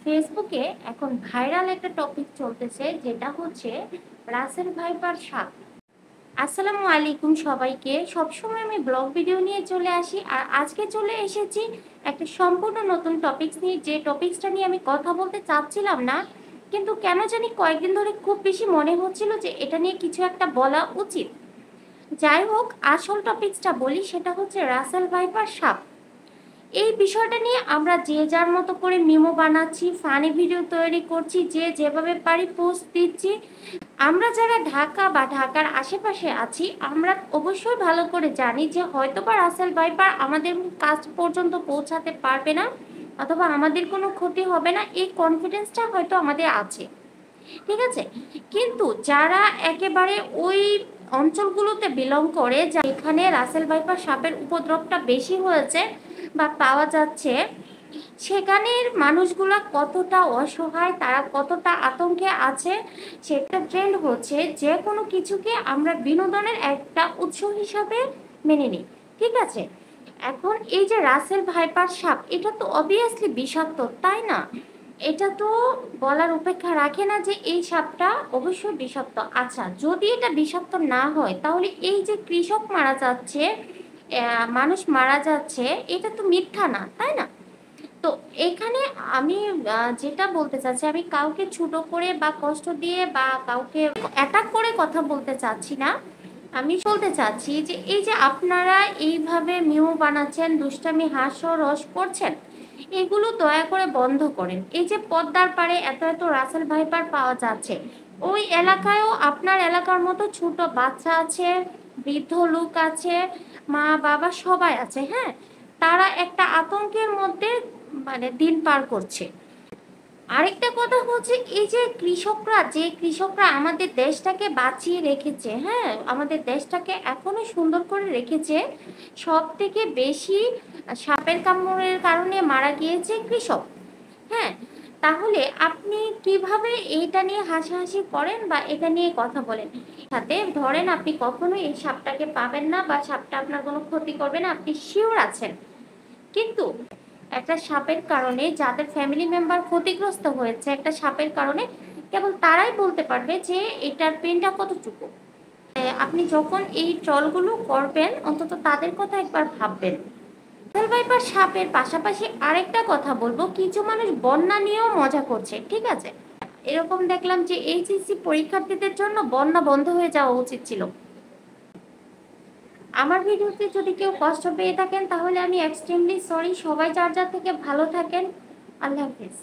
ফেসবুকে এখন ভাইরাল একটা টপিক চলতেছে, যেটা হচ্ছে রাসেল ভাইপার সাপ। আসসালামু আলাইকুম সবাইকে। সবসময় আমি ব্লগ ভিডিও নিয়ে চলে আসি, আর আজকে চলে এসেছি একটা সম্পূর্ণ নতুন টপিকস নিয়ে। যে টপিকসটা নিয়ে আমি কথা বলতে চাচ্ছিলাম না, কিন্তু কেন জানি কয়েকদিন ধরে খুব বেশি মনে হচ্ছিল যে এটা নিয়ে কিছু একটা বলা উচিত। যাই হোক, আসল টপিকসটা বলি, সেটা হচ্ছে রাসেল ভাইপার সাপ। এই বিষয়টা নিয়ে আমরা যে যার মতো করে মিমো বানাচ্ছি, ফানি ভিডিও তৈরি করছি, যে যেভাবে পারি পোস্ট দিচ্ছি। আমরা যারা ঢাকা বা ঢাকার আশেপাশে আছি, আমরা অবশ্যই ভালো করে জানি যে হয়তোবা রাসেল ভাইপার আমাদের কাছ পর্যন্ত পৌঁছাতে পারবে না, অথবা আমাদের কোনো ক্ষতি হবে না, এই কনফিডেন্সটা হয়তো আমাদের আছে। ঠিক আছে, কিন্তু যারা একেবারে ওই অঞ্চলগুলোতে বিলং করে, যেখানে রাসেল ভাইপার সাপের উপদ্রবটা বেশি হয়েছে বা পাওয়া যাচ্ছে, সেখানের মানুষগুলা কতটা অসহায়, তারা কতটা আতঙ্কে আছে, সেটা ট্রেন্ড হচ্ছে যে কোনো কিছুকে আমরা বিনোদনের একটা উৎস হিসাবে মেনে নিই। ঠিক আছে, এখন এই যে রাসেল ভাইপার সাপ, এটা তো অবভিয়াসলি বিষাক্ত, তাই না? এটা তো বলার উপেক্ষা রাখে না যে এই সাপটা অবশ্যই বিষাক্ত। আচ্ছা, যদি এটা বিষাক্ত না হয়, তাহলে এই যে কৃষক মারা যাচ্ছে, মানুষ মারা যাচ্ছে, এটা তো মিথ্যা না, তাই না? তো এখানে আমি যেটা বলতে চাচ্ছি, আমি কাউকে ছোট করে বা কষ্ট দিয়ে বা কাউকে অ্যাটাক করে কথা বলতে চাচ্ছি না। আমি বলতে চাচ্ছি যে এই যে আপনারা এইভাবে মিউ বানাচ্ছেন, দুষ্টামি হাস্যরস করছেন, এগুলো দয়া করে বন্ধ করেন। এই যে পদ্মার পাড়ে এত এত রাসেল ভাইপার পাওয়া যাচ্ছে, ওই এলাকায়ও আপনার এলাকার মতো ছোট বাচ্চা আছে, বৃদ্ধ লোক আছে, মা বাবা সবাই আছে। হ্যাঁ, তারা একটা আতঙ্কের মধ্যে দিন পার করছে। আরেকটা কথা হচ্ছে, এই যে কৃষকরা আমাদের দেশটাকে বাঁচিয়ে রেখেছে, হ্যাঁ, আমাদের দেশটাকে এখনো সুন্দর করে রেখেছে। সব থেকে বেশি সাপের কামড়ের কারণে মারা গিয়েছে কৃষক। হ্যাঁ, তাহলে আপনি কিভাবে এইটা নিয়ে হাসাহাসি করেন বা এটা নিয়ে কথা বলেন? সাথে ধরেন আপনি কখনোই এই সাপটাকে পাবেন না বা সাপটা আপনার কোনো ক্ষতি করবে না, আপনি শিওর আছেন। কিন্তু একটা সাপের কারণে যাদের ফ্যামিলি মেম্বার ক্ষতিগ্রস্ত হয়েছে একটা সাপের কারণে, কেবল তারাই বলতে পারবে যে এটার পেনটা কতটুকু। আপনি যখন এই ট্রলগুলো করবেন, অন্তত তাদের কথা একবার ভাববেন। ভাইপার সাপের পাশাপাশি আরেকটা কথা বলবো, কিছু মানুষ বন্যা নিয়েও মজা করছে। ঠিক আছে, এরকম দেখলাম যে এইচএসসি পরীক্ষার্থীদের জন্য বন্যা বন্ধ হয়ে যাওয়া উচিত ছিল। আমার ভিডিওতে যদি কেউ কষ্ট পেয়ে থাকেন, তাহলে আমি এক্সট্রিমলি সরি। সবাই যার যার থেকে ভালো থাকেন। আল্লাহ হাফিজ।